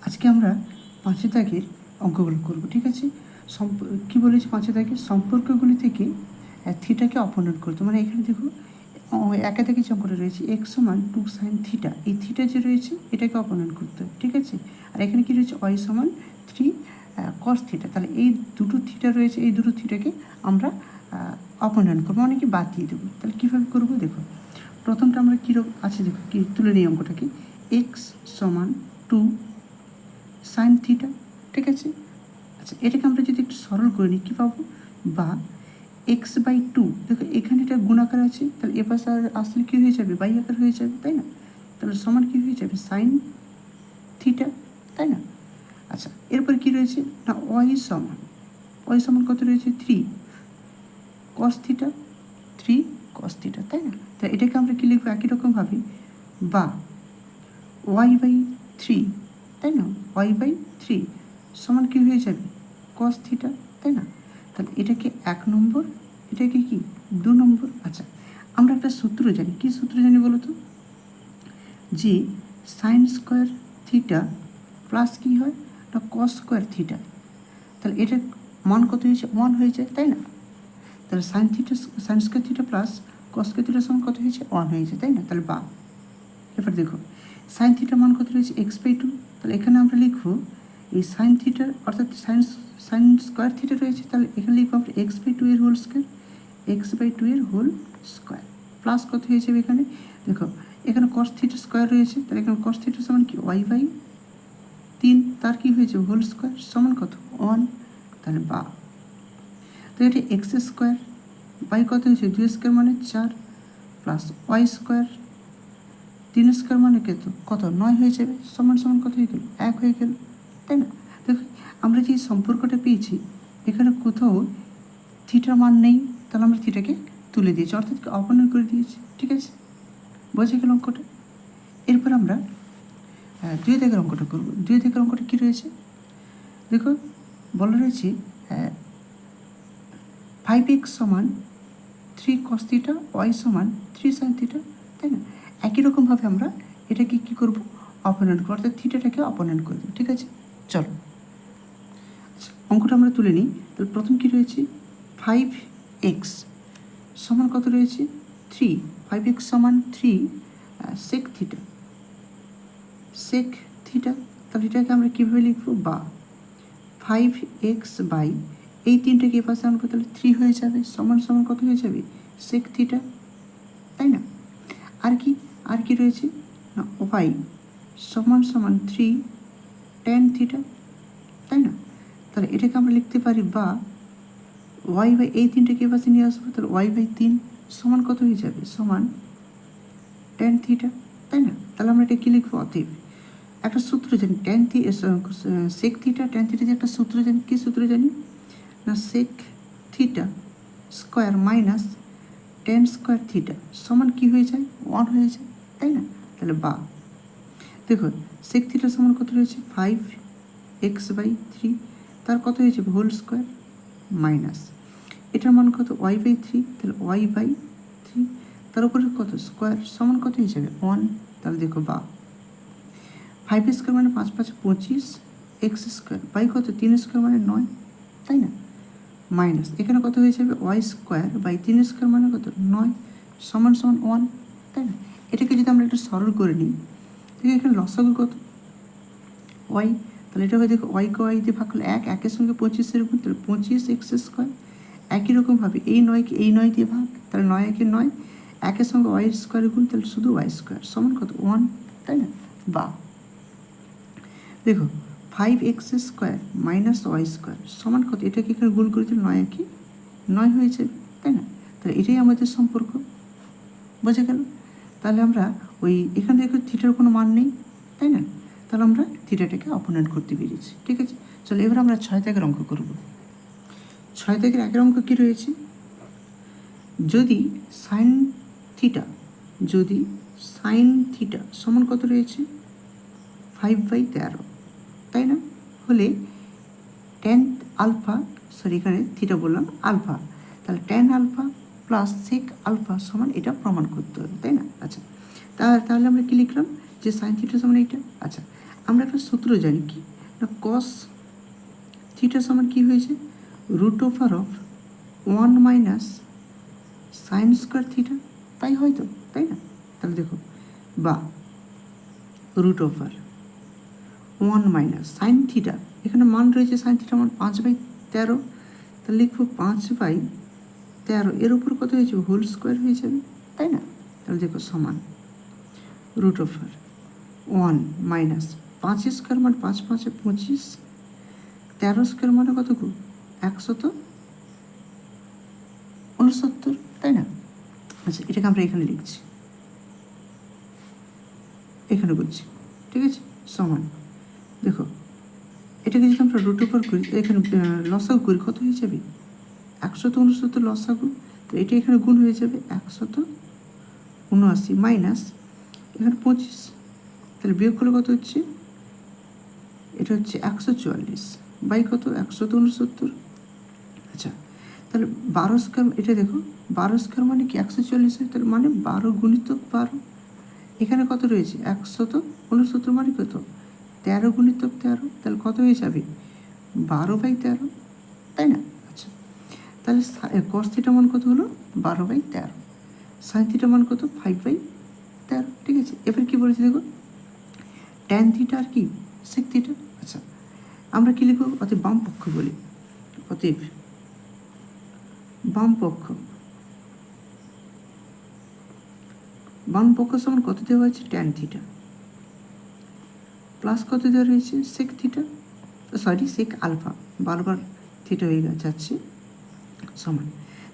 আজকে আমরা 5 দাগের অঙ্কগুলো করব, ঠিক আছে। কি বলেছি 5 দাগের সম্পর্কগুলি থেকে থিটাকে অপনয়ন করতে, মানে এখানে দেখো একা থেকে যে অঙ্কটা রয়েছে এক্স সমান 2 sin থিটা, এই থিটা যে রয়েছে এটাকে অপনয়ন করতে হবে, ঠিক আছে। আর এখানে কি রয়েছে ওয়াই সমান 3 cos থিটা, তাহলে এই দুটো থিটা রয়েছে, এই দুটো থিটাকে আমরা অপনয়ন করবো, মানে কি বাদ দিয়ে দেবো। তাহলে কীভাবে করবো দেখো, প্রথমটা আমরা কীরকম আছে দেখো, কি তুলে নিই অঙ্কটাকে। এক্স সমান 2 sin থিটা, ঠিক আছে। আচ্ছা, এটাকে আমরা যদি একটু সরল করে নিই কী পাবো, বা x/2, দেখো এখানে এটা গুণাকার আছে, তাহলে এ পাশে আসলে কী হয়ে যাবে, বাই আকার হয়ে যাবে, তাই না। তাহলে সমান কী হয়ে যাবে, sin থিটা, তাই না। আচ্ছা, এরপর কি রয়েছে না, ওয়াই সমান কত রয়েছে 3 cos থিটা, 3 cos থিটা, তাই না। তাহলে এটাকে আমরা কী লিখবো একই রকমভাবে, বা y/3, তাই না, y/3 সমান কী হয়ে যাবে cos থিটা, তাই না। তাহলে এটাকে 1 নম্বর, এটাকে কি 2 নম্বর। আচ্ছা, আমরা একটা সূত্র জানি, কি সূত্র জানি বলো তো, যে সাইন স্কোয়ার থিটা প্লাস কী হয় না cos স্কোয়ার থিটা, তাহলে এটার মান কত হয়েছে 1 হয়ে যায়, তাই না। তাহলে sign square theta plus cos square থিটার সমান কত হয়েছে 1 হয়েছে, তাই না। তাহলে বা এবার দেখো সাইন থিটার মান কত রয়েছে x/2, তাহলে এখানে আমরা লিখবো এই সাইন থিটার অর্থাৎ সাইন স্কোয়ার থিটা রয়েছে, তাহলে এখানে লিখবো আমরা x/2 এর হোল স্কোয়ার, x/2 এর হোল স্কোয়ার প্লাস কত হয়ে যাবে, এখানে দেখো এখানে cos থিটা স্কোয়ার রয়েছে, তাহলে এখানে cos থিটা সমান কি y/3, তার কি হয়েছে হোল স্কোয়ার সমান কত 1, তাহলে বা। তো এটা এক্স স্কোয়ার বাই কত হয়েছে 2 স্কোয়ার মানে 4 প্লাস ওয়াই স্কোয়ার 3 স্কোয়ার মানে কত 9 হয়ে যাবে, সমান সমান কত হয়ে গেল 1 হয়ে গেল, তাই না। দেখো আমরা যে সম্পর্কটা পেয়েছি এখানে কোথাও থিটার মান নেই, তাহলে আমরা থিটাকে তুলে দিয়েছি, অর্থাৎ অপনয়ন করে দিয়েছি, ঠিক আছে, বোঝা গেল অঙ্কটা। এরপর আমরা 2 দাগের অঙ্কটা করবো। 2 দাগের অঙ্কটা কী রয়েছে দেখো, বলা রয়েছে 5x সমান 3 cos থিটা, ওয়াই সমান 3 sin থিটা, তাই না। একই রকমভাবে আমরা এটাকে কী করবো অপনয়ন করবো, অর্থাৎ থিটাটাকে অপনয়ন করবো, ঠিক আছে। চলো আচ্ছা, অঙ্কটা আমরা তুলে নিই। তাহলে প্রথম কী রয়েছে 5x সমান কত রয়েছে 3, 5x সমান 3 sec থিটা, তাহলে এটাকে আমরা কীভাবে লিখবো, বা 5x বাই এই তিনটাকে এ পাশে আনবো, তাহলে 3 হয়ে যাবে, সমান সমান কত হয়ে যাবে sec থিটা, তাই না। আর কি রয়েছে না ওয়াই সমান 3 tan থিটা, তাই না। তাহলে এটাকে আমরা লিখতে পারি বা y/, এই তিনটাকে এ পাশে নিয়ে আসবো, তাহলে y/3 সমান কত হয়ে যাবে সমান tan থিটা, তাই না। তাহলে আমরা এটা কী লিখবো, অতএব একটা সূত্র জানি sec থিটা tan থিটা যে একটা সূত্র জানি, কী সূত্র জানি না sec theta square minus tan square theta সমান কী হয়ে যায় 1 হয়ে যায়, তাই না। তাহলে বা দেখো sec থিটা সমান কত রয়েছে 5x/3, তার কত হয়ে যাবে হোল স্কোয়ার মাইনাস এটার মান কত y/3, তাহলে y/3 তার উপরে কত স্কোয়ার সমান কত হয়ে যাবে 1, তাহলে দেখো বা 5 স্কোয়ার মানে 5 5 25 এক্স স্কোয়ার বাই কত 3 স্কোয়ার মানে 9, তাই না, মাইনাস এখানে কত হয়ে যাবে ওয়াই স্কোয়ার বাই 3 স্কোয়ার মানে কত 9 সমান 1, তাই না। এটাকে যদি আমরা একটু সরল করে নিই, দেখো এখানে লসাগু কত ওয়াই, তাহলে এটা হয়ে দেখো ওয়াইকে ওয়াই দিয়ে ভাগ করলে 1, 1-এর সঙ্গে 25-এর গুণ, তাহলে 25x স্কোয়ার। একই রকমভাবে এই 9কে এই 9 দিয়ে ভাগ, তাহলে 9 1 9, 1-এর সঙ্গে ওয়াই স্কোয়ারের গুণ, তাহলে শুধু ওয়াই স্কোয়ার সমান কত 1, তাই না। বা দেখো 5x square minus y square সমান কত, এটাকে এখানে গুণ করে দিলে 9 1 9 হয়ে যাবে, তাই না। তাহলে এটাই আমাদের সম্পর্ক, বোঝা গেল। তাহলে আমরা ওই এখানে দেখো থিটার কোনো মান নেই, তাই না, তাহলে আমরা থিটাটাকে অপনয়ন করতে পেরেছি, ঠিক আছে। চলো এবার আমরা 6 দাগের অঙ্ক করব। 6 দাগের আগের অঙ্ক কী রয়েছে, যদি সাইন থিটা সমান কত রয়েছে 5/13, তাই না, হলে tan আলফা, এখানে থিটা বললাম আলফা, তাহলে tan alpha plus sec alpha সমান এটা প্রমাণ করতে হবে, তাই না। আচ্ছা, তাহলে আমরা কী লিখলাম যে সাইন থিটা সমান এইটা। আচ্ছা, আমরা একটা সূত্র জানি কি না, কস থিটা সমান কী হয়েছে, root over of 1 minus sine square theta, তাই হয়তো, তাই না? তাহলে দেখো, বা root over 1 minus sine theta, এখানে মান রয়েছে সাইন থিটা মান 5/13, তাহলে লিখবো 5/13, এর উপর কত হয়ে যাবে, হোল স্কোয়ার হয়ে যাবে, তাই না? তাহলে দেখো সমান রুট ওভার 1 মাইনাস 5 স্কোয়ার মানে 5 5 25, 13 স্কোয়ার মানে কত গো, 169, তাই না? আচ্ছা, এটাকে আমরা এখানে লিখছি, এখানে করছি, ঠিক আছে, সমান দেখো এটাকে যদি আমরা রুট ওভার করি, এখানে লসাগু করি, কত হয়ে যাবে, 169 লসাগু, তো এটা এখানে গুণ হয়ে যাবে 179 মাইনাস এখানে 25, তাহলে বিয়োগ করলে কত হচ্ছে, এটা হচ্ছে 144 বাই কত, 169। আচ্ছা, তাহলে 12 স্কোয়ার, এটা দেখো 12 স্কোয়ার মানে কি 140, তাহলে মানে 12 গুণিতক 12, এখানে কত রয়েছে 169 মানে কত, 13 গুণিতক 13, তাহলে কত হয়ে যাবে 12/13, তাই না? আচ্ছা, তাহলে কস থিটা মান কত হলো, 12/13, সাইন থিটা মান কত, 5/13, ঠিক আছে। এবার কি বলেছি দেখো, ট্যান থিটা আর কি সেক থিটা। আচ্ছা, আমরা কি লিখব, অতএব বাম পক্ষ বলি, অতএব বাম পক্ষ সমান কত দেওয়া হয়েছে, ট্যান থিটা প্লাস কত দেওয়া রয়েছে, sec theta, sorry sec alpha, বারবার থিটা হয়ে যাচ্ছে, সমান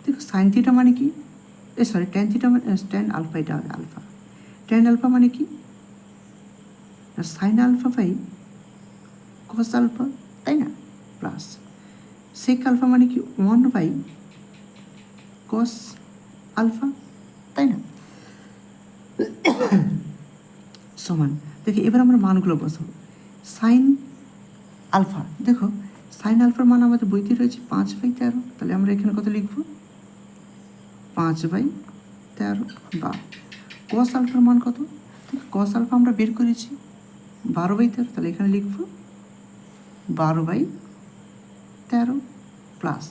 দেখো সাইন থিটা মানে কি, সরি ট্যান থিটা মানে ট্যান আলফা, এটা আলফা, ট্যান আলফা মানে কি, sine alpha by cos alpha, তাই না, প্লাস সেক আলফা মানে কি 1/cos আলফা, তাই না, সমান দেখি এবার আমরা মানগুলো বসাবো। সাইন আলফা, দেখো সাইন আলফার মান আমাদের বইতে রয়েছে 5/13, তাহলে আমরা এখানে কত লিখব, 5/13, বা কস আলফার মান কত, কস আলফা আমরা বের করেছি 12/13, তাহলে এখানে লিখব 12/13 প্লাস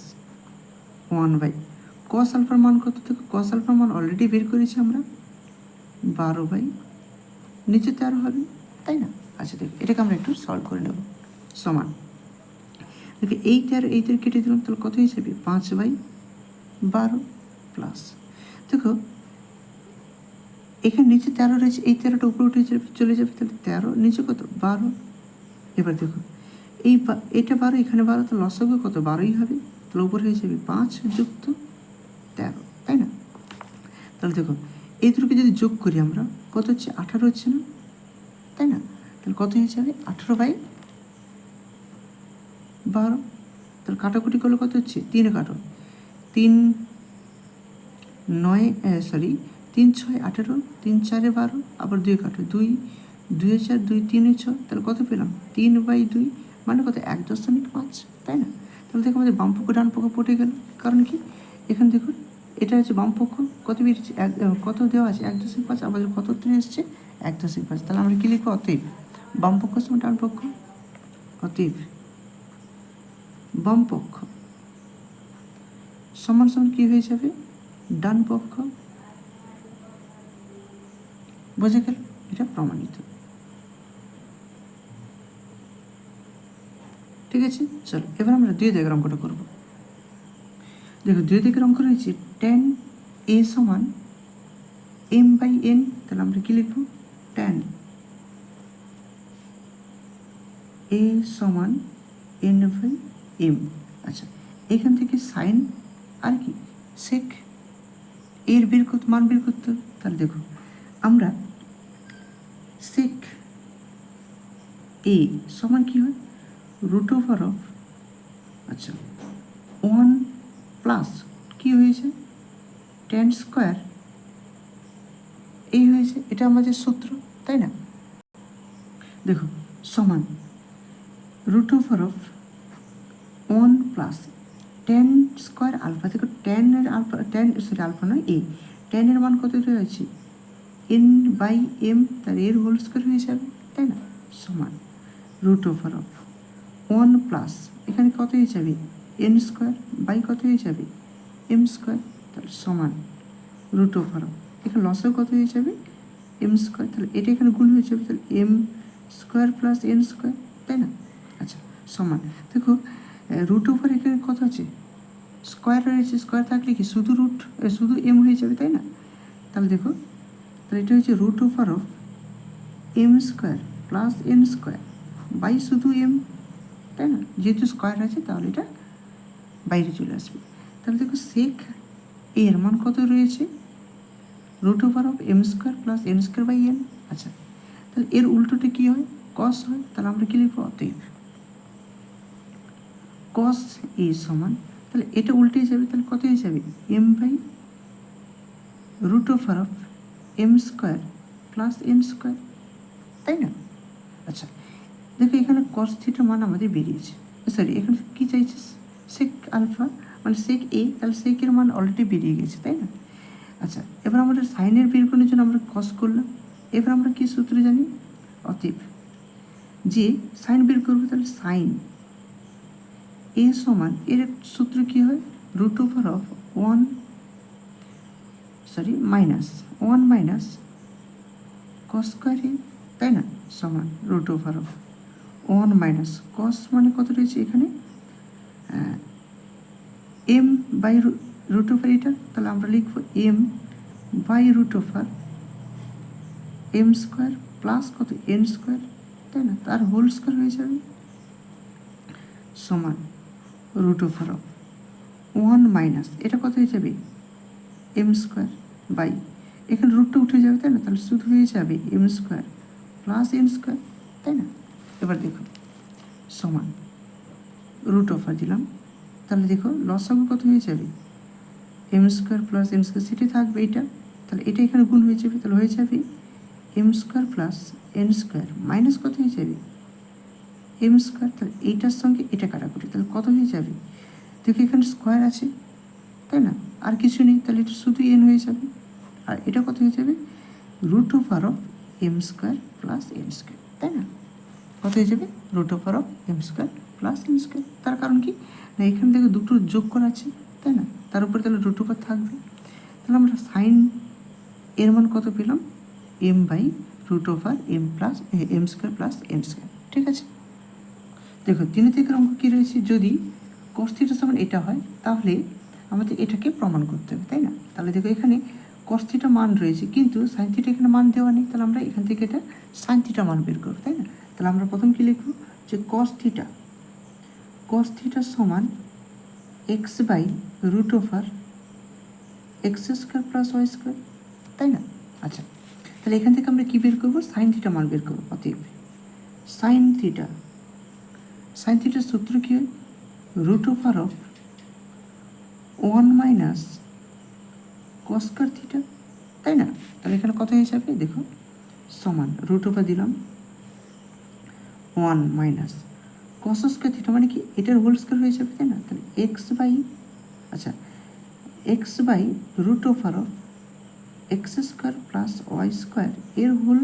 1/, কস আলফার মান কত, দেখো কস আলফার মান অলরেডি বের করেছি আমরা 12/, নিচে 13 হবে, তাই না? আচ্ছা দেখো এটাকে আমরা একটু সলভ করে নেব, সমান দেখো এই 13 কেটে দিলাম, তাহলে কত হিসেবে 5/12 প্লাস দেখো এখানে নিচে 13 রয়েছে, এই 13টা উপরে উঠে চলে যাবে, তাহলে 13 নিচে কত 12, এবার দেখো এই এটা 12, এখানে 12, তো লসাগু কত 12ই হবে, তাহলে উপরে হয়ে যাবে 5 যুক্ত 13, তাই না? তাহলে দেখো এই দুটোকে যদি যোগ করি আমরা, কত হচ্ছে 18 হচ্ছে না, তাই না? তাহলে কত হয়ে যাবে 18/12, তাহলে কাটাকুটি করলে কত হচ্ছে 3 কাটো, 3 9 সরি 3 6 18, 3 4 12, আবার 2 কাটো, 2 2 4 2 3 6, তাহলে কত পেলাম 3/2, মানে কত 1.5, তাই না? তাহলে দেখো আমাদের বাম পক্ষ ডান পক্ষ পটে গেল, কারণ কি এখানে দেখুন এটা হচ্ছে বাম পক্ষ কত বেরিয়েছে, কত দেওয়া আছে 1.5, আমাদের কত এসছে 1.5, তাহলে আমরা কি লিখবো, অতএব বাম পক্ষ সমান ডান পক্ষ, অতএব বাম পক্ষ সমান সমান কি হয়ে যাবে, ডান পক্ষ, বোঝা গেল, এটা প্রমাণিত, ঠিক আছে। চলো এবার আমরা 2 দিকের অঙ্কটা করব। দেখো 2 দিকের অঙ্ক রয়েছে tan a সমান m/n, তাহলে আমরা কি লিখব, tan a সমান n/m। আচ্ছা, এখান থেকে সাইন আর কি সেক এর মান বের করতে হবে, তাহলে দেখো আমরা সেক এ সমান কি হয়, রুট ওভার অফ, আচ্ছা 1 প্লাস কি হয়েছে tan স্কোয়ার, এই হয়েছে, এটা আমাদের সূত্র, তাই না? দেখো সমান root over of 1 plus tan square alpha, দেখো tan এর আলফা, আলফা নয় এ, tan এর মান কত রয়েছে n/m, তার এর হোল স্কোয়ার হয়ে যাবে, তাই না, সমান রুট ওভার অফ 1 প্লাস এখানে কত হয়ে যাবে এন স্কোয়ার বাই কত হয়ে যাবে এম স্কোয়ার, তাহলে সমান রুট ওভার অফ এখানে লসও কত হয়ে যাবে এম স্কোয়ার, তাহলে এটা এখানে গুণ হয়ে যাবে, তাহলে M square plus N square, তাই না? আচ্ছা সমান দেখো রুট ওভার এখানে কত আছে স্কোয়ার রয়েছে, স্কোয়ার থাকলে কি শুধু শুধু এম হয়ে যাবে, তাই না? তাহলে দেখো তাহলে এটা হচ্ছে root over of M square plus N square by শুধু এম, তাই না? যেহেতু স্কোয়ার আছে তাহলে এটা বাইরে চলে আসবে। তাহলে দেখো সেক এর মান কত রয়েছে root over of M square plus N square by N. আচ্ছা তাহলে এর উল্টোটা কী হয় কস হয়, তাহলে আমরা কী লিখবো অতএব কস এ সমান, তাহলে এটা উল্টে যাবে, তাহলে কত হয়ে যাবে m by root over of M square plus N square, তাই না? আচ্ছা দেখো এখানে কস থিটা মান আমাদের বেরিয়েছে, সরি এখানে কী চাইছে সেক আলফা মানে সেক এ, তাহলে সেকের মান অলরেডি বেরিয়ে গেছে, তাই না? আচ্ছা এবার আমাদের সাইনের বের করার জন্য আমরা কস করলাম, এবার আমরা কী সূত্র জানি অতএব যে সাইন বের করবো, তাহলে সাইন এ সমান এর সূত্র কী হয় root over of one minus cos square A, তাই না? সমান root over of 1 minus cos মানে কত রয়েছে এখানে এম বাই রুট ওভার এটা, তাহলে আমরা লিখবো m by root over m square plus কত এন স্কোয়ার, তাই না? তার হোল স্কোয়ার হয়ে যাবে সমান রুট ওভার অফ 1 মাইনাস এটা কত হয়ে যাবে এম স্কোয়ার বাই এখানে রুটটা উঠে যাবে, তাই না? তাহলে শুধু হয়ে যাবে m square plus N square, তাই না? এবার দেখো সমান রুট ওভার দিলাম, তাহলে দেখো লসাগু কত হয়ে যাবে m square plus N square, সেটি থাকবে এটা, তাহলে এটা এখানে গুণ হয়ে যাবে, তাহলে হয়ে যাবে m square plus N square minus কত হয়ে যাবে এম স্কোয়ার, তাহলে এইটার সঙ্গে এটা কাটাকুটি, তাহলে কত হয়ে যাবে দেখো এখানে স্কোয়ার আছে, তাই না? আর কিছু নেই, তাহলে এটা শুধু এন হয়ে যাবে, আর এটা কত হয়ে যাবে root over of M square plus N square, তাই না? কত হয়ে যাবে root over of M square plus N square. তার কারণ কি না এখান থেকে দুটো যোগ করা আছে, তাই না? তার উপরে তাহলে রুট ওভার থাকবে, তাহলে আমরা সাইন এর মান কত পেলাম m by root over m plus m square plus N square, ঠিক আছে? দেখো 3 থেকে অঙ্ক কী রয়েছে, যদি cos থিটা সমান এটা হয় তাহলে আমাদের এটাকে প্রমাণ করতে হবে, তাই না? তাহলে দেখো এখানে cos থিটা মান রয়েছে কিন্তু সাইন থিটা এখানে মান দেওয়া নেই, তাহলে আমরা এখান থেকে এটা সাইন থিটা মান বের করবো, তাই না? তাহলে আমরা প্রথম কী লিখব যে cos থিটা সমান x by root over x square plus y square, তাই না? আচ্ছা তাহলে এখান থেকে আমরা কী বের করবো সাইন থিটা মান বের করবো, অতএব সাইন থিটার সূত্র কী হয় root over of 1 minus cos square theta, তাই না? তাহলে এখানে কত হয়ে যাবে দেখো সমান রুট ওভার দিলাম 1 মাইনাস কস স্কয়ার থিটা মানে কি এটার হোল স্কয়ার হয়ে যাবে, তাই না? তাহলে x by root over of x square plus y square এর হোল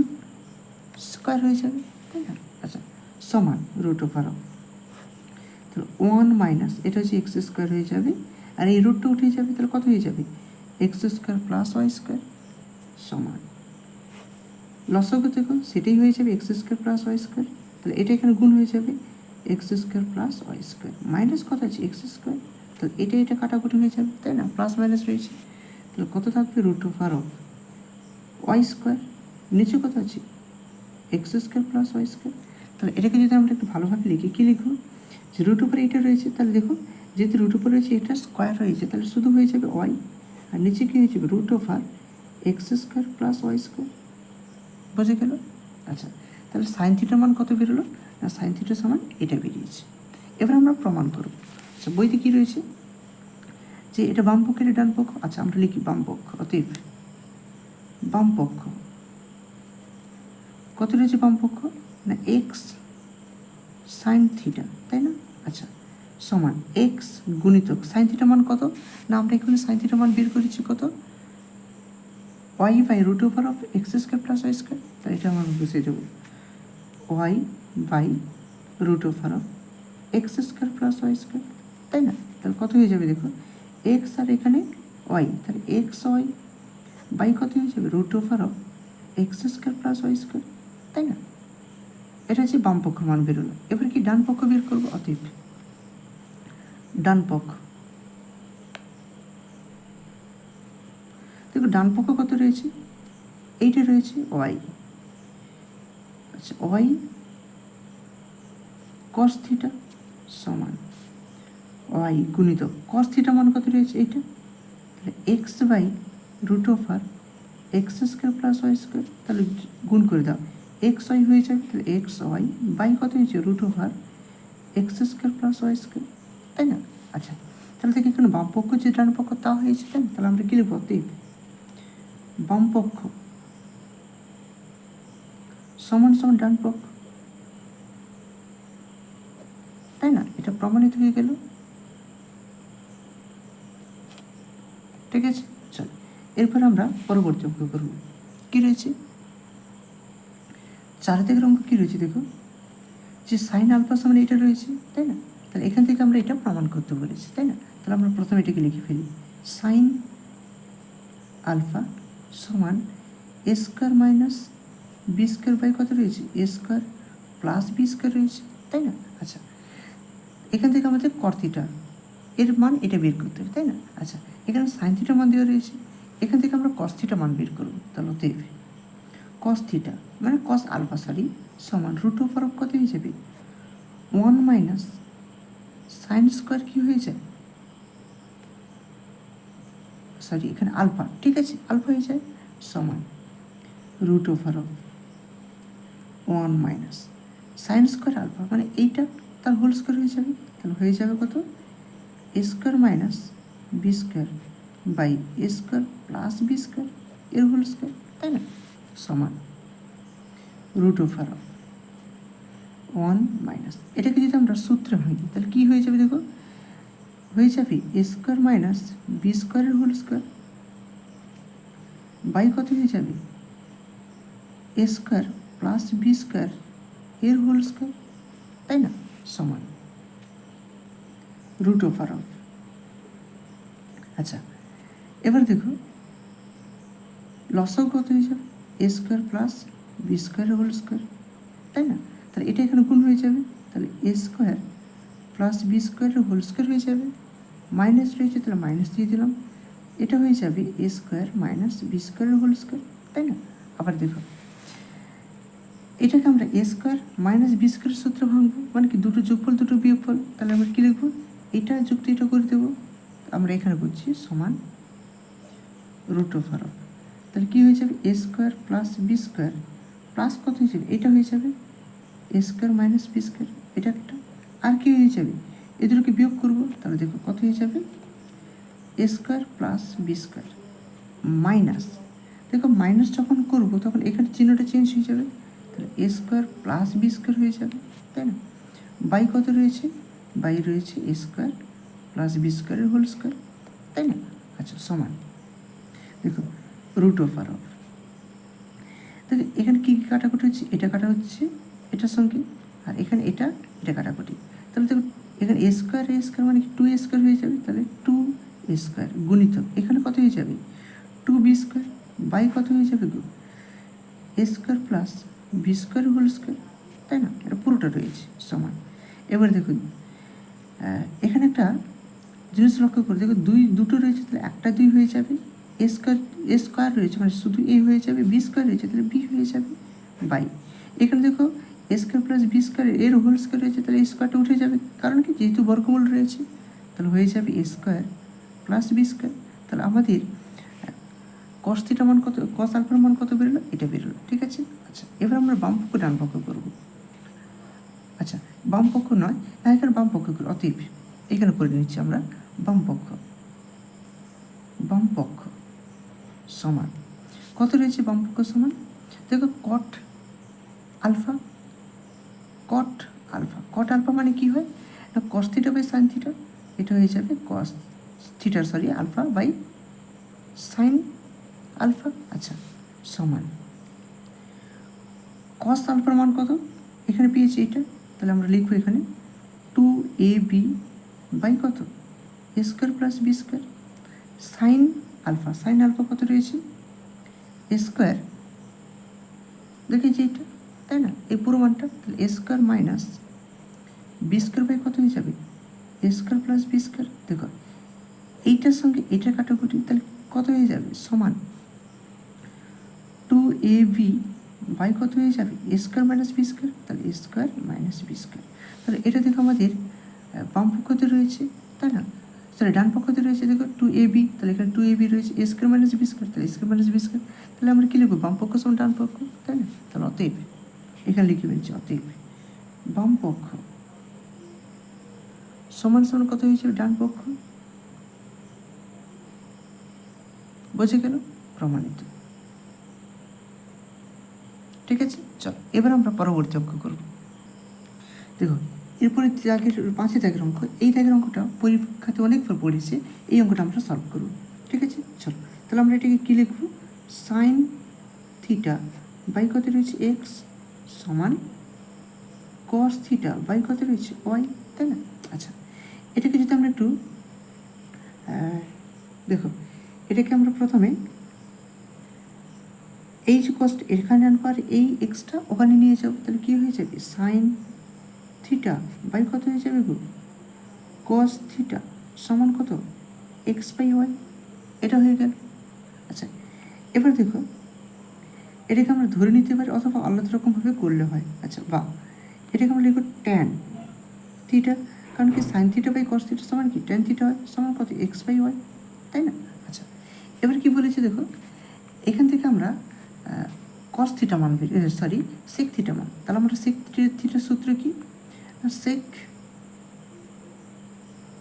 স্কোয়ার হয়ে যাবে, তাই না? আচ্ছা সমান রুট ওভার অফ তাহলে 1 মাইনাস এটা হচ্ছে এক্স স্কোয়ার হয়ে যাবে, আর এই রুটটা উঠে যাবে, তাহলে কত হয়ে যাবে x square plus y square সমান লসাগু দেখো সেটাই হয়ে যাবে x square plus y square, তাহলে এটা এখানে গুণ হয়ে যাবে x square plus y square minus কত আছে এক্স স্কোয়ার, তাহলে এটা কাটাকুটি হয়ে যাবে, তাই না? প্লাস মাইনাস রয়েছে, তাহলে কত থাকবে root over of y square নিচে কত আছে x square plus y square. তাহলে এটাকে যদি আমরা একটু ভালোভাবে লিখি কী লিখবো যে রুট উপরে এটা রয়েছে, তাহলে দেখো যেহেতু রুট উপরে রয়েছে এটা স্কোয়ার হয়েছে, তাহলে শুধু হয়ে যাবে ওয়াই, আর নিচে কী হয়ে যাবে root over x square plus y square, বোঝা গেল? আচ্ছা তাহলে সাইন থিটার মান কত বেরোলো না সাইন থিটার সমান এটা বেরিয়েছে। এবার আমরা প্রমাণ করব, আচ্ছা বইতে কী রয়েছে যে এটা বাম পক্ষের ডান পক্ষ, আচ্ছা আমরা লিখি বাম পক্ষ, অতএব বাম পক্ষ কত রয়েছে বাম পক্ষ না এক্স সাইন থিটা, তাই না? আচ্ছা সমান এক্স গুণিতক সাইন থিটা মান কত না আমরা এখানে সাইন থিটা মান বের করেছি কত y by root over of x square plus y square, তাই এটা আমরা বসিয়ে দেবো y by root over of x square plus y square, তাই না? তাহলে কত হয়ে যাবে দেখো, এক্স আর এখানে ওয়াই, তাহলে এক্স ওয়াই বাই কত হয়ে যাবে root over of x square plus y square, তাই না? এটা হচ্ছে বাম পক্ষ মান বেরোলো। এবার কি ডান পক্ষ বের করবো? অতএব ডান পক্ষ, দেখো ডান পক্ষ কত রয়েছে, এইটা রয়েছে ওয়াই। আচ্ছা, ওয়াই কস থিটা সমান ওয়াই গুণিত কস থিটা মান কত রয়েছে এইটা, তাহলে x by root over x square plus y square, তাহলে গুণ করে দাও, এক্স ওয়াই হয়ে যাবে, তাহলে এক্স ওয়াই বাই কত হয়েছে root over x square plus y square, তাই না? আচ্ছা, তাহলে থেকে এখানে বাম পক্ষ যে ডান পক্ষ তা হয়েছে, তাই না? তাহলে আমরা কি লিখবো, অতএব বাম পক্ষ সমান সমান ডান পক্ষ, তাই না? এটা প্রমাণিত হয়ে গেল, ঠিক আছে। চলো এরপর আমরা পরবর্তী অঙ্ক করব। কী রয়েছে 4 থেকে অঙ্ক কী রয়েছে দেখো, যে সাইন আলফা সমান এটা রয়েছে, তাই না? তাহলে এখান থেকে আমরা এটা প্রমাণ করতে বলেছি, তাই না? তাহলে আমরা প্রথমে এটাকে লিখে ফেলি, সাইন আলফা সমান A square minus B square by কত রয়েছে A square plus B square রয়েছে, তাই না? আচ্ছা, এখান থেকে আমাদের কট থিটা এর মান এটা বের করতে হবে, তাই না? আচ্ছা, এখানে সাইন থিটার মান দেওয়া রয়েছে, এখান থেকে আমরা কস থিটা মান বের করবো। তাহলে দেবে কস থিটা মানে কস আলফা সমান রুট ওভার অফ কত হয়ে যাবে 1 মাইনাস সাইন স্কোয়ার কি হয়ে যায়, সরি এখানে আলফা, ঠিক আছে, আলফা হয়ে যায় সমান root over of 1 minus sine square alpha মানে এইটা তার হোল স্কোয়ার হয়ে যাবে, তাহলে হয়ে যাবে কত A square minus B square by A square plus B square এর হোল স্কোয়ার, তাই না? সমান রুট ওভার অফ 1 মাইনাস, এটাকে যদি আমরা সূত্রে ভাঙি তাহলে কী হয়ে যাবে দেখো, হয়ে যাবে এ স্কোয়ার মাইনাস বি স্কোয়ারের হোল স্কোয়ার বাই কত হয়ে যাবে A square plus B square এর হোল স্কোয়ার, তাই না? সমান রুট ওভার অফ, আচ্ছা এবার দেখো লসাগু কত হয়ে যাবে এ স্কোয়ার প্লাস বি স্কোয়ারের হোল স্কোয়ার, তাই না? তাহলে এটা এখানে গুণ হয়ে যাবে, তাহলে এ স্কোয়ার প্লাস বি স্কোয়ারের হোল স্কোয়ার হয়ে যাবে, মাইনাস রয়েছে তাহলে মাইনাস দিয়ে দিলাম, এটা হয়ে যাবে এ স্কোয়ার মাইনাস বি স্কোয়ারের হোল স্কোয়ার, তাই না? আবার দেখো এটাকে আমরা এ স্কোয়ার মাইনাস বি স্কোয়ারের সূত্রে ভাঙবো, মানে কি দুটো যোগফল দুটো বিয়োগফল, তাহলে আমরা কী লিখবো, এটা যুক্ত এটা করে দেবো, আমরা এখানে করছি সমান রুট ওভার অফ, তাহলে কী হয়ে যাবে A square plus B square plus কত হয়ে যাবে, এটা হয়ে যাবে A square minus B square, এটা একটা, আর কী হয়ে যাবে এ দুটোকে বিয়োগ করবো, তাহলে দেখো কত হয়ে যাবে A square plus B square minus, দেখো মাইনাস যখন করবো তখন এখানে চিহ্নটা চেঞ্জ হয়ে যাবে, তাহলে A square plus B square হয়ে যাবে, তাই না? বাই কত রয়েছে, বাই রয়েছে এ স্কোয়ার প্লাস বি স্কোয়ারের হোল স্কোয়ার, তাই না? আচ্ছা সমান দেখো রুট ওভার অফ, দেখো এখানে কী কী কাটাকুটি হচ্ছে, এটা কাটা হচ্ছে এটার সঙ্গে, আর এখানে এটা কাটাকুটি, তাহলে দেখো এখানে এ স্কোয়ার মানে কি 2 স্কোয়ার হয়ে যাবে, তাহলে 2 স্কোয়ার গুণিত এখানে কত হয়ে যাবে 2 বি স্কোয়ার বাই কত হয়ে যাবে গো A square plus B square whole square, তাই না? এটা পুরোটা রয়েছে সমান। এবার দেখুন এখানে একটা জিনিস লক্ষ্য করে দেখো দুটো রয়েছে, তাহলে একটা 2 হয়ে যাবে, এ স্কোয়ার রয়েছে মানে শুধু এ হয়ে যাবে, বি স্কোয়ার রয়েছে তাহলে বি হয়ে যাবে বাই, এখানে দেখো এ স্কোয়ার প্লাস বি স্কোয়ার এর হোল স্কোয়ার রয়েছে, তাহলে এই স্কোয়ারটা উঠে যাবে, কারণ কি যেহেতু বর্গমূল রয়েছে, তাহলে হয়ে যাবে A square plus B square, তাহলে আমাদের কস থিটার মান কত, কস আলফার মান কত বেরোলো, এটা বেরোলো, ঠিক আছে। আচ্ছা এবার আমরা বাম পক্ষ ডান পক্ষ করবো, আচ্ছা বাম পক্ষ নয় না এখানে বাম পক্ষ করবো, অতএব এখানে করে নিচ্ছি আমরা বাম পক্ষ সমান কত রয়েছে, বাম পক্ষ সমান দেখো কট আলফা মানে কি হয় না cos theta by sine theta, এটা হয়ে যাবে কস থিটার আলফা বাই সাইন আলফা, আচ্ছা সমান কস আলফার মান কত এখানে পেয়েছি এটা তাহলে আমরা লিখবো এখানে 2ab বাই কত A square plus B square sine alpha কত রয়েছে এ স্কোয়ার দেখেছি এটা, তাই না, এই পুরো মানটা, তাহলে A square minus B square by কত হয়ে যাবে A square plus B square. দেখো এইটার সঙ্গে এটা কাটাকুটি, তাহলে কত হয়ে যাবে সমান 2ab বাই কত হয়ে যাবে A square minus B square, তাহলে A square minus B square. তাহলে এটা দেখো আমাদের বাম পক্ষতে রয়েছে, তাই না, তাহলে ডান পক্ষতে রয়েছে দেখো 2ab, তাহলে এখানে 2ab রয়েছে A square minus B square, তাহলে স্কোয়ার মাইনাস বি স্কোয়ার। তাহলে আমরা কী লিখবো বাম পক্ষ সমান ডান পক্ষ, তাই না, তাহলে অতএব এখানে লিখে ফেলছি অতএব বাম পক্ষ সমান সমান কত হয়েছে ডান পক্ষ, বোঝে গেল, প্রমাণিত। ঠিক আছে, চল এবার আমরা পরবর্তী অঙ্ক করব। দেখো এরপরে দাগের 5 দাগের অঙ্ক, এই দাগের অঙ্কটা পরীক্ষাতে অনেকবার পড়েছে, এই অঙ্কটা আমরা সলভ করব। ঠিক আছে, চলো তাহলে আমরা এটাকে কী লিখবো সাইন থিটা বাই কত রয়েছে এক্স সমান কস থিটা বাই কত রয়েছে ওয়াই, তাই না। আচ্ছা এটাকে যদি আমরা একটু দেখো এটাকে আমরা প্রথমে এই যে কষ্ট এখানে আনবো আর এই এক্সটা ওখানে নিয়ে যাবো, তাহলে কী হয়ে যাবে সাইন থিটা বাই কত হয়ে যাবে গো কস থিটা সমান কত এক্স বাই ওয়াই, এটা হয়ে গেল। আচ্ছা এবার দেখো এটাকে আমরা ধরে নিতে পারি অথবা আলাদা রকমভাবে করলে হয়। আচ্ছা বা এটাকে আমরা লিখব ট্যান থিটা, কারণ কি sine theta by cos theta সমান কি ট্যান থিটা হয় সমান কত এক্স বাই ওয়াই, তাই না। আচ্ছা এবার কি বলেছে দেখো এখান থেকে আমরা কস থিটা মান সরি সেক থিটা মান, তাহলে আমরা সেক থিটার সূত্র কি সেক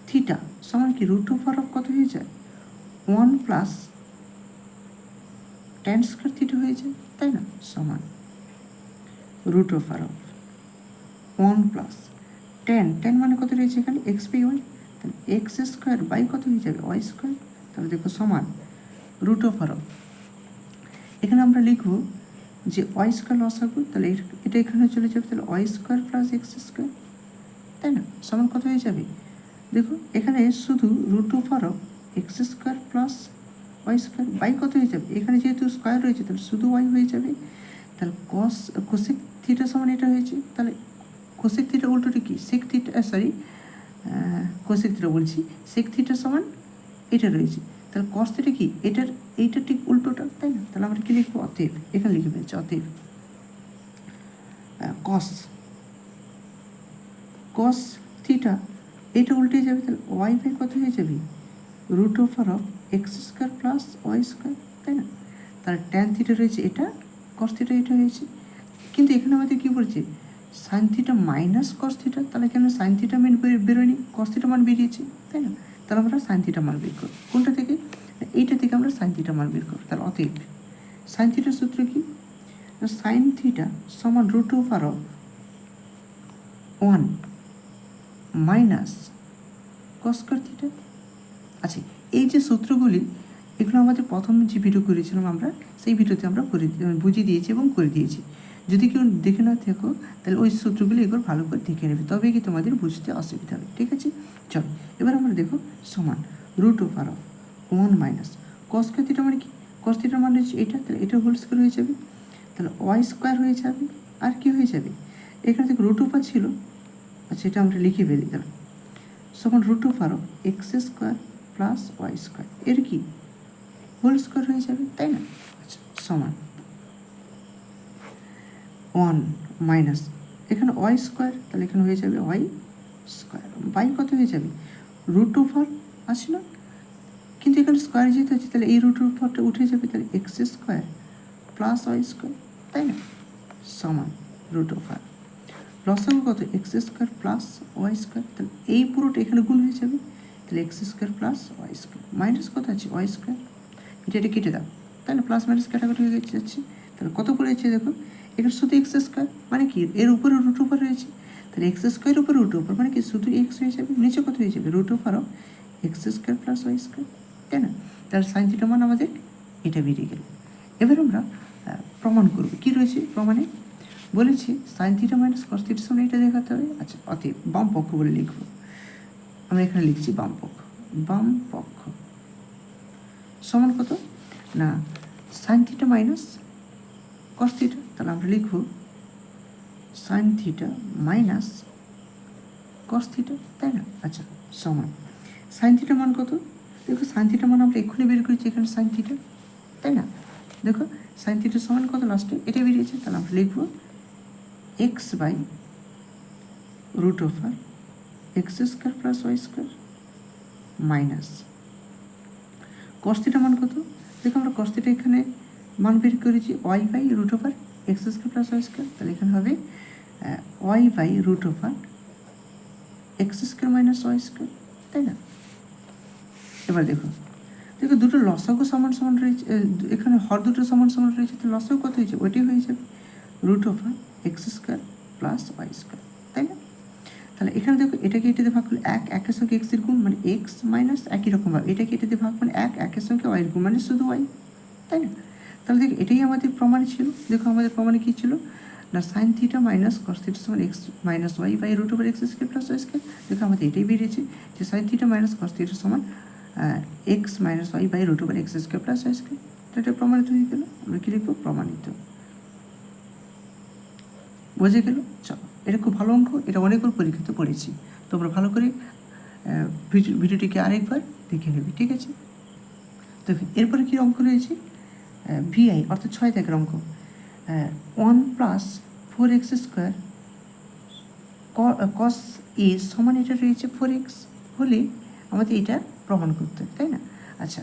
থিটা সমান কি রুট ওভার অফ কত হয়ে যায় 1 প্লাস ট্যান স্কোয়ার থিটা হয়ে যায়, তাই না, সমান root over of 1 plus tan মানে কত রয়েছে এখানে এক্স বাই ওয়াই, তাহলে এক্স স্কোয়ার বাই কত হয়ে যাবে ওয়াই স্কোয়ার, তাহলে দেখো সমান রুট ওভার অফ এখানে আমরা লিখব যে ওয়াই স্কোয়ার লসাগু, তাহলে এটা এখানে চলে যাবে, তাহলে y square plus x square, তাই না, সমান কত হয়ে যাবে দেখো এখানে শুধু root over of x square plus y square by কত হয়ে যাবে, এখানে যেহেতু স্কোয়ার রয়েছে তাহলে শুধু ওয়াই হয়ে যাবে, তাহলে কোসেক থিটা সমান এটা হয়েছে, তাহলে কোসেক থিটা উল্টোটা কি sec theta sorry cosec theta বলছি সেক থিটা সমান এটা রয়েছে, তাহলে কস থিটা কি এইটা ঠিক উল্টোটা, তাই না, তাহলে আমরা কি লিখবো অতএব এখানে লিখে ফেলছি অতএব কস থিটা এটা উল্টে যাবে, তাহলে ওয়াই বাই কত হয়ে যাবে root over of x square plus y square, তাই না, তাহলে ট্যান থিটা রয়েছে এটা কস থিটা এটা হয়েছে, কিন্তু এখানে আমাদের কী বলছে sign theta minus cos theta, তাহলে এখানে সাইন থিটা মান বেরোয়নি কস থিটা মান বেরিয়েছে, তাই না, তাহলে আমরা সাইন থিটা মান বের করব কোনটা থেকে এইটা থেকে আমরা সাইন থিটা মান বের করব, তাহলে অতএব সাইন থিটার সূত্র কি সাইন থিটা সমান root over of 1 minus cos square theta. আচ্ছা এই যে সূত্রগুলি এগুলো আমাদের প্রথম যে ভিডিও করেছিলাম আমরা সেই ভিডিওতে আমরা বুঝিয়ে দিয়েছি এবং করে দিয়েছি, যদি কেউ দেখে না থাকো তাহলে ওই সূত্রগুলি এগুলো ভালো করে দেখে নেবে, তবে কি তোমাদের বুঝতে অসুবিধা হবে। ঠিক আছে, চলো এবার আমরা দেখো সমান root over of 1 minus cos square theta মানে কি কস থিটা মানে হচ্ছে এটা, তাহলে এটা হোল স্কয়ার হয়ে যাবে, তাহলে ওয়াই স্কোয়ার হয়ে যাবে, আর কি হয়ে যাবে এখানে থেকে রুট ওভার ছিল, আচ্ছা এটা আমরা লিখে বেরিয়ে দিলাম সমান root over of x square plus y square এর কি হোল স্কোয়ার হয়ে যাবে, তাই না। আচ্ছা সমান 1 মাইনাস এখানে ওয়াই স্কোয়ার, তাহলে এখানে হয়ে যাবে ওয়াই স্কোয়ার বাই কত হয়ে যাবে রুট ওভার আছে না, কিন্তু এখানে স্কোয়ার যেতে হচ্ছে, তাহলে এই রুট ওভারটা উঠে যাবে, তাহলে x square plus y square, তাই না, সমান রুট ওভার লসাগু কত x square plus y square, তাহলে এই পুরোটা এখানে গুণ হয়ে যাবে, তাহলে x square plus y square minus কত আছে ওয়াই স্কোয়ার, এটা কেটে দাও, তাহলে প্লাস মাইনাস কাটাকাটি হয়ে যাচ্ছে, তাহলে কত পড়েছে দেখো এখানে শুধু এক্স স্কোয়ার মানে কি এর উপরে রুট ওভার রয়েছে, তাহলে এক্স স্কোয়ার উপরে রুট ওভার মানে কি শুধু এক্স হয়ে যাবে, নিচে কত হয়ে যাবে root over of x square plus y square, তাই না, তাহলে সাইন থিটা মান আমাদের এটা বেরিয়ে গেল। এবার আমরা প্রমাণ করব কি রয়েছে প্রমাণে বলেছি সাইন থিটা মাইনাস কস থিটার সমান এটা দেখাতে হবে। আচ্ছা, অতএব বাম পক্ষ বলে লিখবো, আমরা এখানে লিখছি বাম পক্ষ। বাম পক্ষ সমান কত না sine theta minus cos theta, তাহলে আমরা লিখব sign theta minus cos theta, তাই না? আচ্ছা, সমান সাইন থিটা মান কত? দেখো সাইন থিটা মান আমরা এক্ষুনি বের করেছি, এখানে সাইন থিটা, তাই না? দেখো সাইন থিটার সমান কত লাস্টে এটা বেরিয়েছে, তাহলে আমরা লিখবো x by root over x square plus y square minus cos theta মান কত? দেখো আমরা কস থিটা এখানে মান বের করেছি y by root over x square plus y square, তাহলে এখানে হবে y by root over x square minus y square, তাই না? এবার দেখো দেখো দুটো লসাগু সমান সমান রয়েছে, এখানে হর দুটো সমান সমান রয়েছে, তো লসাগু কত হয়েছে ওইটাই হয়ে যাবে root over x square plus y square, তাই না? তাহলে এখানে দেখো এটাকে এটাতে ভাগ করলে একের সঙ্গে এক্সের গুণ মানে এক্স মাইনাস একই রকমভাবে এটাকে এটাতে ভাগ মানে একের সঙ্গে ওয়াইয়ের গুণ মানে শুধু ওয়াই, তাই না? তাহলে দেখো এটাই আমাদের প্রমাণ ছিল। দেখো আমাদের প্রমাণে কী ছিল না sine theta minus cos theta সমান x minus y by root over x square plus y square. দেখো আমাদের এটাই বেরিয়েছে যে sine theta minus cos theta সমান x minus y by root over x square plus y square. তো এটা প্রমাণিত হয়ে গেল, আমরা কী লিখবো প্রমাণিত। বোঝা গেল? চলো, এটা খুব ভালো অঙ্ক, এটা অনেকবার পরীক্ষিত পড়েছি, তোমরা ভালো করে ভিডিওটিকে আরেকবার দেখে নেবে, ঠিক আছে? তো এরপরে কী অঙ্ক রয়েছে ভিআই অর্থাৎ 6 দাগের অঙ্ক 1 প্লাস 4x স্কোয়ার কস এ সমান এটা রয়েছে 4x হলে আমাদের এটা প্রমাণ করতে হবে, তাই না? আচ্ছা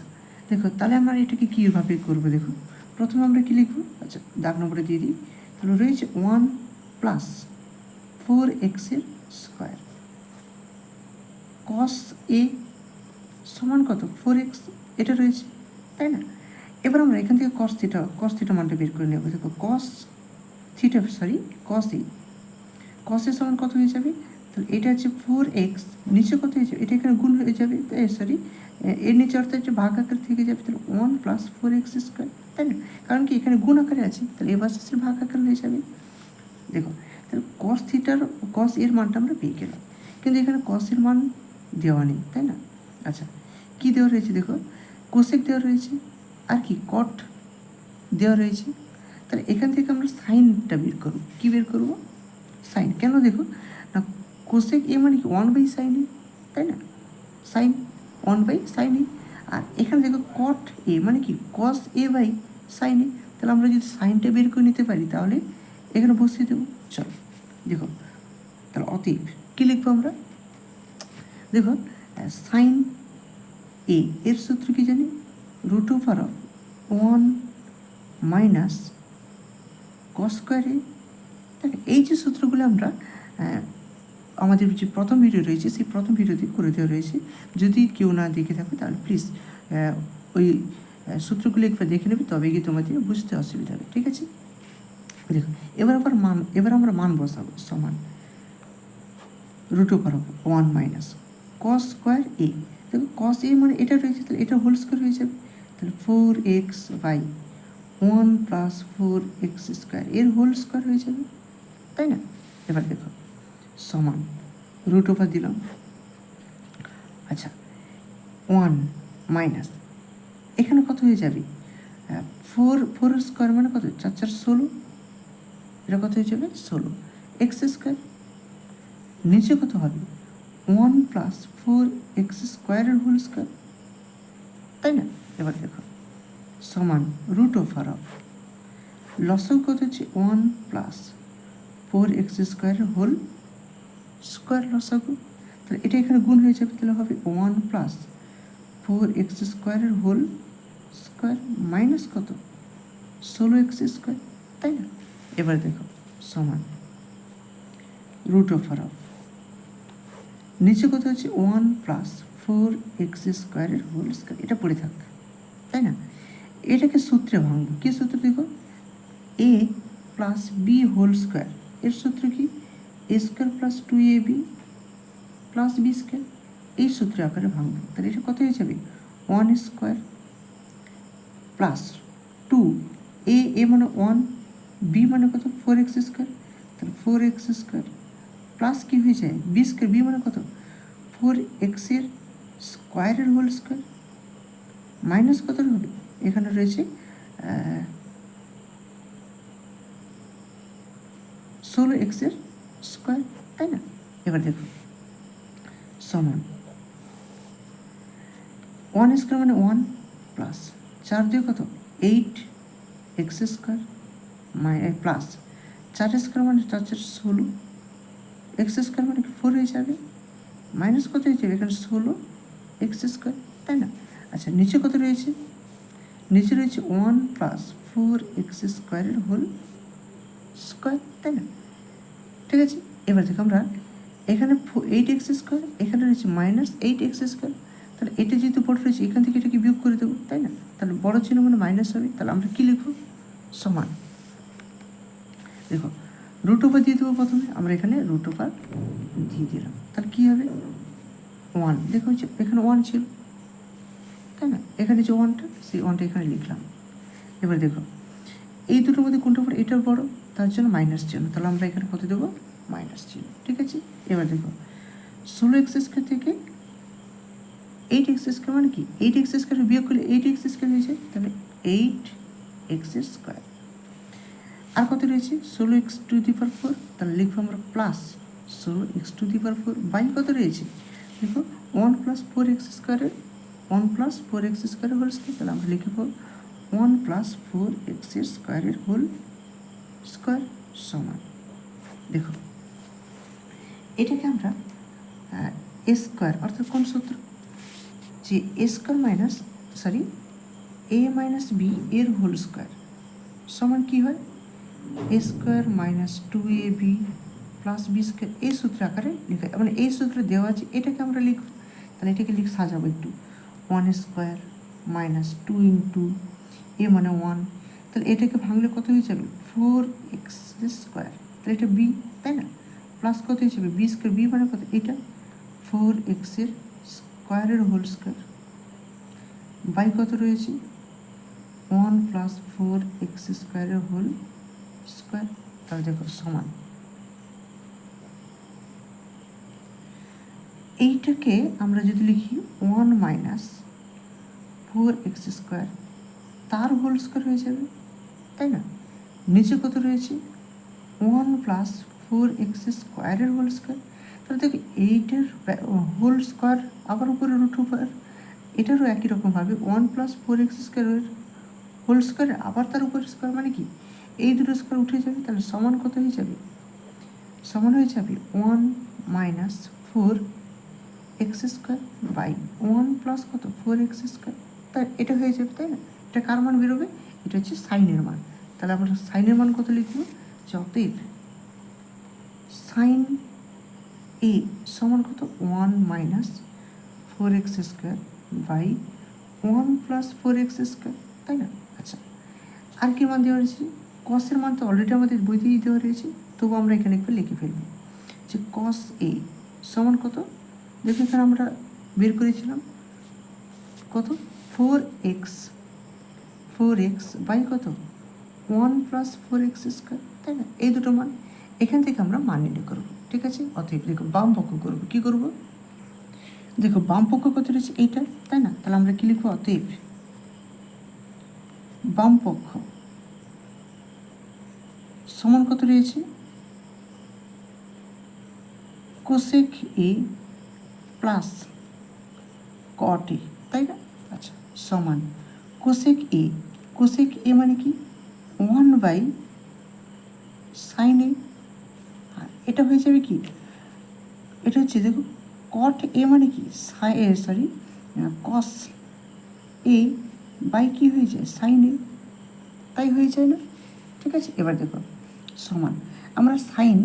দেখো তাহলে আমরা এটাকে কীভাবে করবো, দেখো প্রথমে আমরা কী লিখবো, আচ্ছা দাগ নম্বরে দিয়ে দিই, তাহলে রয়েছে 1 প্লাস 4x স্কোয়ার কস এ সমান কত 4x এটা রয়েছে, তাই না? এবার আমরা এখান থেকে কস থিটা মানটা বের করে নেব। দেখো কস এর সমান কত হয়ে যাবে, তাহলে এটা হচ্ছে 4x নিচে কত হয়ে যাবে, এটা এখানে গুণ হয়ে যাবে, এর নিচে অর্থাৎ একটা ভাগ আকার থেকে যাবে, তাহলে 1 প্লাস 4x স্কোয়ার, তাই না? কারণ কি এখানে গুণ আকারে আছে, তাহলে এ ভার্সেসের ভাগ আকার হয়ে যাবে। দেখো তাহলে কস এর মানটা আমরা পেয়ে গেলাম, কিন্তু এখানে কস এর মান দেওয়া নেই, তাই না? আচ্ছা কী দেওয়া রয়েছে, দেখো কোসেক দেওয়া রয়েছে আর কি কট দেওয়া রয়েছে, তাহলে এখান থেকে আমরা সাইনটা বের করবো। কী বের করবো? সাইন। কেন? দেখো না কোসেক এ মানে কি 1 বাই সাইন এ, তাই না? সাইন 1 বাই সাইন এ, আর এখানে দেখো কট এ মানে কি কস এ বাই সাইন এ, তাহলে আমরা যদি সাইনটা বের করে নিতে পারি তাহলে এখানে বসিয়ে দেবো। চলো দেখো তাহলে অতএব কী লিখবো আমরা, দেখো সাইন এ এর সূত্র কি জানি root over of 1 minus cos square A. দেখো এই যে সূত্রগুলো আমরা আমাদের যে প্রথম ভিডিও রয়েছে সেই প্রথম ভিডিওতে করে দেওয়া রয়েছে, যদি কেউ না দেখে থাকো তাহলে প্লিজ ওই সূত্রগুলো একবার দেখে নেবে, তবে গিয়ে তোমাদের বুঝতে অসুবিধা হবে, ঠিক আছে? দেখো এবার আমরা মান বসাবো সমান root over of 1 minus cos square A. দেখো কস এ মানে এটা রয়েছে, তাহলে এটা হোল স্কোয়ার হয়ে যাবে, তাহলে 4x by 1 plus 4x square এর হোল স্কোয়ার হয়ে যাবে, তাই না? এবার দেখো সমান রুট ওভার দিলাম, আচ্ছা 1 মাইনাস এখানে কত হয়ে যাবে 4 স্কোয়ার মানে কত 4 4 16, এটা কত হয়ে যাবে 16 এক্স স্কোয়ার, নিচে কত হবে 1 প্লাস 4x স্কোয়ারের হোল স্কোয়ার, তাই না? এবার দেখো সমান রুট ওভার অফ লসাগু কত হচ্ছে 1 প্লাস 4x স্কোয়ারের হোল স্কোয়ার লসাগু, তাহলে এটা এখানে গুণ হয়ে যাবে, তাহলে হবে 1 প্লাস 4x স্কোয়ারের হোল স্কোয়ার মাইনাস কত 16x স্কোয়ার, তাই না? এবার দেখো সমান রুট ওভার অফ নিচে কত হচ্ছে 1 প্লাস 4x স্কোয়ারের হোল স্কোয়ার, এটা পড়ে থাক, তাই না? এটাকে সূত্রে ভাঙবো। কী সূত্র? দেখো A plus B whole square এর সূত্র কি A square plus 2ab plus B square, এই সূত্রে আকারে ভাঙবো। তাহলে এটা কত হয়ে যাবে 1 স্কোয়ার প্লাস 2 এ মানে 1 বি মানে কত ফোর এক্স স্কোয়ার, তাহলে ফোর এক্স স্কোয়ার প্লাস কী হয়ে যায় বি স্কোয়ার, বি মানে কত ফোর এক্সের স্কোয়ারের হোল স্কোয়ার মাইনাস কত হবে, এখানে রয়েছে 16x স্কোয়ার, তাই না? এবার দেখো সমান 1 স্কোয়ার মানে 1 প্লাস 4 দিয়ে কত 8x স্কোয়ার প্লাস 4 স্কোয়ার মানে 4 16, x স্কোয়ার মানে 4 হয়ে যাবে, মাইনাস কত হয়ে যাবে এখানে 16x স্কোয়ার, তাই না? আচ্ছা নিচে কত রয়েছে, নিচে রয়েছে 1 প্লাস 4x স্কোয়ারের হোল স্কোয়ার, তাই না? ঠিক আছে, এবার দেখো আমরা এখানে 8x স্কোয়ার, এখানে রয়েছে মাইনাস 8x স্কোয়ার, তাহলে এটা যেহেতু বড় রয়েছে এখান থেকে এটাকে বিয়োগ করে দেবো, তাই না? তাহলে বড় চিহ্ন মানে মাইনাস হবে, তাহলে আমরা কী লিখব সমান, দেখো রুট ওভার দিয়ে দেবো, প্রথমে আমরা এখানে রুট ওভার দিয়ে দিলাম, তাহলে কী হবে 1, দেখো হচ্ছে এখানে 1 ছিল, তাই না? এখানে যে 1টা সেই 1টা এখানে লিখলাম। এবার দেখো এই দুটোর মধ্যে কোনটা বড়, এটার বড়, তার জন্য মাইনাস চিহ্ন, তাহলে আমরা এখানে কত দেবো মাইনাস চিহ্ন, ঠিক আছে? এবার দেখো 16x স্কোয়ার থেকে 8x স্কোয়ার মানে কি 8x স্কোয়ার বিয়োগ করলে 8x স্কোয়ার হয়ে যায়, তাহলে 8x স্কোয়ার আর কত রয়েছে 16x টু দি পাওয়ার 4, তাহলে লিখবো আমরা plus 16x to the power 4 by কত রয়েছে দেখো 1 প্লাস 4x স্কোয়ারের 1 প্লাস 4x স্কোয়ারের হোল স্কোয়ার, তাহলে আমরা লিখব 1 প্লাস 4x স্কোয়ারের হোল স্কোয়ার সমান, দেখো এটাকে আমরা এ স্কোয়ার অর্থাৎ কোন সূত্র, যে A square minus A minus B এর হোল স্কোয়ার সমান কী হয় A square minus 2ab plus B square, এই সূত্র আকারে লেখা, মানে এই সূত্রে দেওয়া আছে, এটাকে আমরা লিখব, তাহলে এটাকে সাজাবো একটু 1 স্কোয়ার মাইনাস 2 ইন্টু এ মানে 1, তাহলে এটাকে ভাঙলে কত হয়ে যাবে 4x স্কোয়ার, তাহলে এটা বি, তাই না? প্লাস কত হয়ে যাবে বি স্কোয়ার, বি মানে কত এটা 4x স্কোয়ারের হোল স্কোয়ার বাই কত রয়েছে 1 প্লাস 4x স্কোয়ারের হোল স্কোয়ার, তাহলে দেখো সমান, এইটাকে আমরা যদি লিখি 1 মাইনাস 4x স্কোয়ার তার হোল স্কোয়ার হয়ে যাবে, তাই না? নিচে কত রয়েছে 1 প্লাস 4x স্কোয়ারের হোল স্কোয়ার, তাহলে দেখো এইটার হোল স্কোয়ার আবার উপরে রুট ওভার, এটারও একই রকমভাবে 1 প্লাস 4x স্কোয়ারের হোল স্কোয়ার আবার তার উপরে স্কোয়ার, মানে কি এই দুটো স্কোয়ার উঠে যাবে, তাহলে সমান কত হয়ে যাবে সমান হয়ে যাবে 1 minus 4x square by 1 plus কত 4x স্কোয়ার, তাই এটা হয়ে যাবে, তাই না? এটা কার মান বেরোবে, এটা হচ্ছে সাইনের মান, তাহলে আমরা সাইনের মান কত লিখব, অতএব সাইন এ সমান কত 1 minus 4x square by 1 plus 4x square, তাই না? আচ্ছা আর কি মান দেওয়া রয়েছে, কসের মান তো অলরেডি আমাদের বইতেই দেওয়া রয়েছে, তবু আমরা এখানে একটু লিখে ফেলব যে কস এ সমান কত, দেখো এখানে আমরা বের করেছিলাম কত 4x বাই কত 1 প্লাস 4x স্কোয়ার, তাই না? এই দুটো মান এখান থেকে আমরা মান নির্ণয় করবো, ঠিক আছে? অতএব দেখো বাম পক্ষ করবো, কী করবো দেখো বাম পক্ষ কত রয়েছে এইটা, তাই না? তাহলে আমরা কী লিখবো অতএব বাম পক্ষ সমান কত রয়েছে কোসেক এ প্লাস কট এ, তাই না? আচ্ছা সমান কোসেক এ মানে কি 1 বাই সাইন এ, আর এটা হয়ে যাবে কি এটা হচ্ছে দেখো কট এ মানে কি কস এ বাই কি হয়ে যায় সাইন এ, তাই হয়ে যায় না? ঠিক আছে, এবার দেখো সমান আমরা সাইন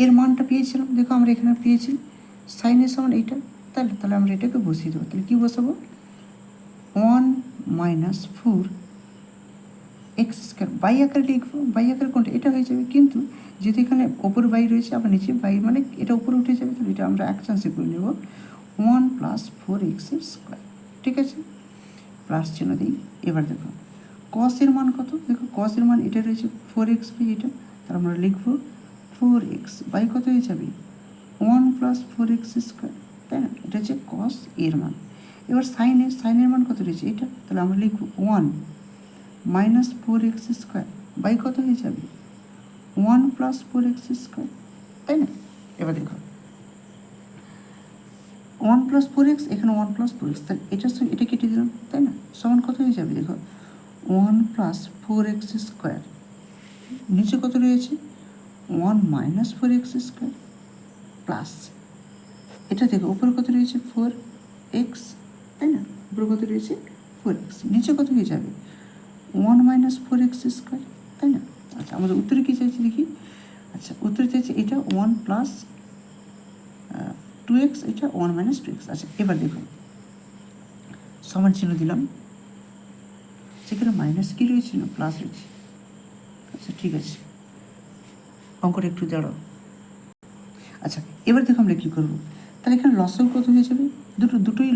এর মানটা পেয়েছিলাম, দেখো আমরা এখানে পেয়েছি সাইনের সমান এইটা, তাহলে আমরা এটাকে বসিয়ে দেবো, তাহলে কী বসাবো 1 মাইনাস 4x স্কোয়ার বাই আকারে লিখবো, বাই আকারে কোনটা এটা হয়ে যাবে, কিন্তু যেহেতু এখানে ওপর বাই রয়েছে আবার নিচে বাই মানে এটা উপরে উঠে যাবে, তাহলে এটা আমরা এক চান্সে করে নেব 1 প্লাস 4x স্কোয়ার, ঠিক আছে? প্লাস চিহ্ন দিই, এবার দেখো কসের মান কত? দেখো কসের মান এটা রয়েছে 4x বাই এটা, তাহলে আমরা লিখব 4x বাই কত হয়ে যাবে 1 প্লাস 4x স্কোয়ার, তাই না? এটা হচ্ছে কস এর মান। এবার সাইনের মান কত রয়েছে এটা, তাহলে আমরা লিখব 1 মাইনাস 4x স্কোয়ার বাই কত হয়ে যাবে 1 প্লাস 4x স্কোয়ার, তাই না? এবার দেখো 1 প্লাস 4x, এখানে 1 প্লাস 4x, তাহলে এটার সঙ্গে এটা কেটে দিলাম, তাই না? সমান কত হয়ে যাবে দেখো 1 প্লাস 4x স্কোয়ার, নিচে কত রয়েছে 1 মাইনাস 4x স্কোয়ার প্লাস এটা দেখো উপরে কত রয়েছে 4x, তাই না? উপরে কত রয়েছে 4x, নিচে কত হয়ে যাবে 1 মাইনাস 4x স্কোয়ার, তাই না? আচ্ছা আমাদের উত্তরে কী চাইছে দেখি। আচ্ছা উত্তরে চাইছে এটা 1 প্লাস 2x, এটা 1 মাইনাস 2x। আচ্ছা এবার দেখুন সমান চিহ্ন দিলাম, সেখানে মাইনাস কী রয়েছে না প্লাস রয়েছে। আচ্ছা ঠিক আছে, অঙ্কটা একটু দাঁড়াও। আচ্ছা এবার দেখো আমরা কী করবো, তাহলে এখানে লসাগু কত হয়ে যাবে, দুটোই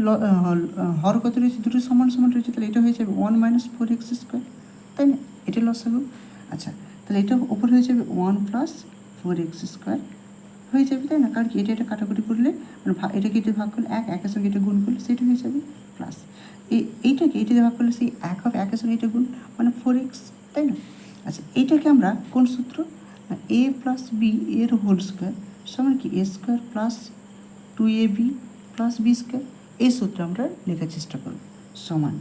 হর কত রয়েছে, দুটো সমান সমান রয়েছে, তাহলে এটা হয়ে যাবে 1 মাইনাস 4x স্কোয়ার, তাই না? এটা লসাগু। আচ্ছা তাহলে এটা ওপর হয়ে যাবে 1 প্লাস 4x স্কোয়ার হয়ে যাবে, তাই না? কারণ কি এটা কাটাকুটি করলে মানে এটাকে এটা ভাগ করলে একের সঙ্গে এটা গুণ করলে সেটা হয়ে যাবে প্লাস এইটাকে এটা ভাগ করলে সেই এক হবে, একের সঙ্গে এটা গুণ মানে 4x, তাই না? আচ্ছা এইটাকে আমরা কোন সূত্র, a প্লাস বি এর হোল স্কোয়ার সমান কি a square plus 2ab plus B square, এই সূত্রে আমরা লেখার চেষ্টা করব সমান,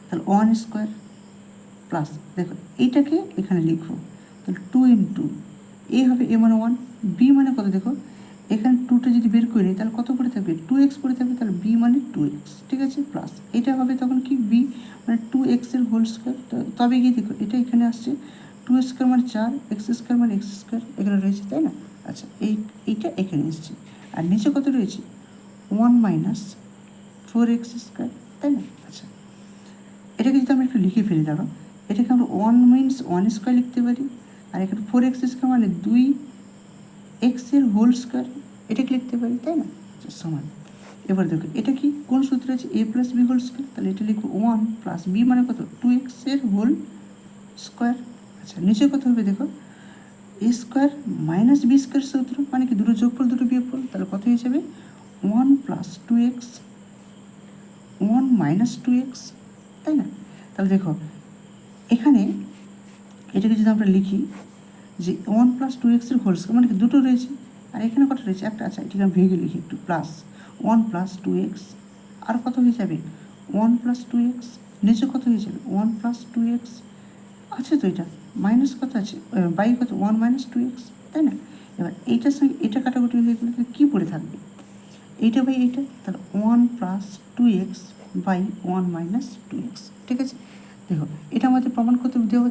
তাহলে 1 স্কোয়ার প্লাস দেখো এইটাকে এখানে লিখবো, তাহলে 2 ইন্টু এ হবে এ মানে 1, বি মানে কত দেখো এখানে 2টা যদি বের করে নিই তাহলে কত পড়ে থাকবে 2x পড়ে থাকবে, তাহলে বি মানে 2x, ঠিক আছে? প্লাস এটা হবে তখন কি বি মানে 2x এর হোল স্কোয়ার, তবে গিয়ে দেখো এটা এখানে আসছে 2 স্কোয়ার মানে 4, এক্স স্কোয়ার মানে এক্স স্কোয়ার এখানে রয়েছে, তাই না? আচ্ছা এইটা এখানে এসছে, আর নিচে কত রয়েছে 1 মাইনাস 4x স্কোয়ার, তাই না? আচ্ছা এটাকে যদি আমরা একটু লিখে ফেলি, দাঁড়ো এটাকে আমরা 1 মিনস 1 স্কোয়ার লিখতে পারি, আর এখানে 4x স্কোয়ার মানে 2x এর হোল স্কোয়ার এটাকে লিখতে পারি, তাই না? সমান। এবার দেখো এটা কি কোন সূত্র আছে a plus B whole square, তাহলে এটা লিখবো 1 প্লাস বি মানে কত 2x এর হোল স্কোয়ার। আচ্ছা নিচে কত হবে দেখো a square minus B square সূত্র মানে কি দুটো যোগফল দুটো বিয়োগফল, তাহলে কত হয়ে যাবে 1 প্লাস 2x 1 মাইনাস 2x, তাই না? তাহলে দেখো এখানে এটাকে যদি আমরা লিখি যে 1 প্লাস 2x এর হোল স্কোয়ার মানে কি দুটো রয়েছে, আর এখানে কত রয়েছে একটা, আচ্ছা এটাকে আমি ভেঙে লিখি একটু, প্লাস 1 প্লাস 2x আর কত হয়ে যাবে 1 প্লাস 2x, নিচে কত হয়ে যাবে 1 প্লাস 2x, আছে তো এটা মাইনাস কত আছে বাই কত 1 মাইনাস 2x, তাই না? এবার এইটার সঙ্গে এটা কাটাকুটি হয়ে গেলে তাহলে কী পড়ে থাকবে এইটা বাই এইটা, তাহলে 1 plus 2x by 1 minus 2x, ঠিক আছে? দেখো এটা আমাদের প্রমাণ করতে দেওয়া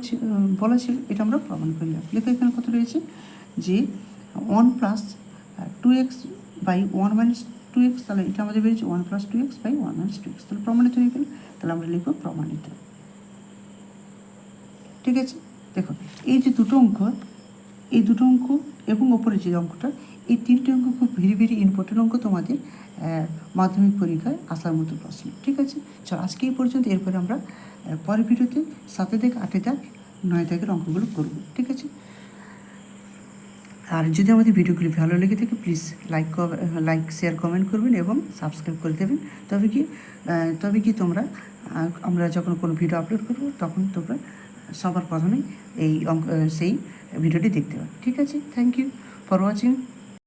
বলা ছিল, এটা আমরা প্রমাণ করলাম। দেখো এখানে কত রয়েছে যে 1 plus 2x by 1 minus 2x, তাহলে এটা আমাদের বেরিয়েছে 1 plus 2x by 1 minus 2x, তাহলে প্রমাণিত হয়ে গেল, তাহলে আমরা লিখব প্রমাণিত, ঠিক আছে? দেখো এই যে দুটো অঙ্ক, এই দুটো অঙ্ক এবং ওপরে যে অঙ্কটা, এই তিনটে অঙ্ক খুব ভেরি ভেরি ইম্পর্টেন্ট অঙ্ক তোমাদের মাধ্যমিক পরীক্ষায় আসার মতো প্রশ্ন, ঠিক আছে? চলো আজকে এই পর্যন্ত, এরপরে আমরা পরের ভিডিওতে 7 থেকে 8 দাগ 9 দাগের অঙ্কগুলো করব, ঠিক আছে? আর যদি আমাদের ভিডিওগুলি ভালো লেগে থাকে প্লিজ লাইক শেয়ার কমেন্ট করবেন এবং সাবস্ক্রাইব করে দেবেন, তবে কি তোমরা আমরা যখন কোনো ভিডিও আপলোড করব তখন তোমরা সবার প্রথমে এই সেই ভিডিওটি দেখতে পাবে, ঠিক আছে? Thank you for watching.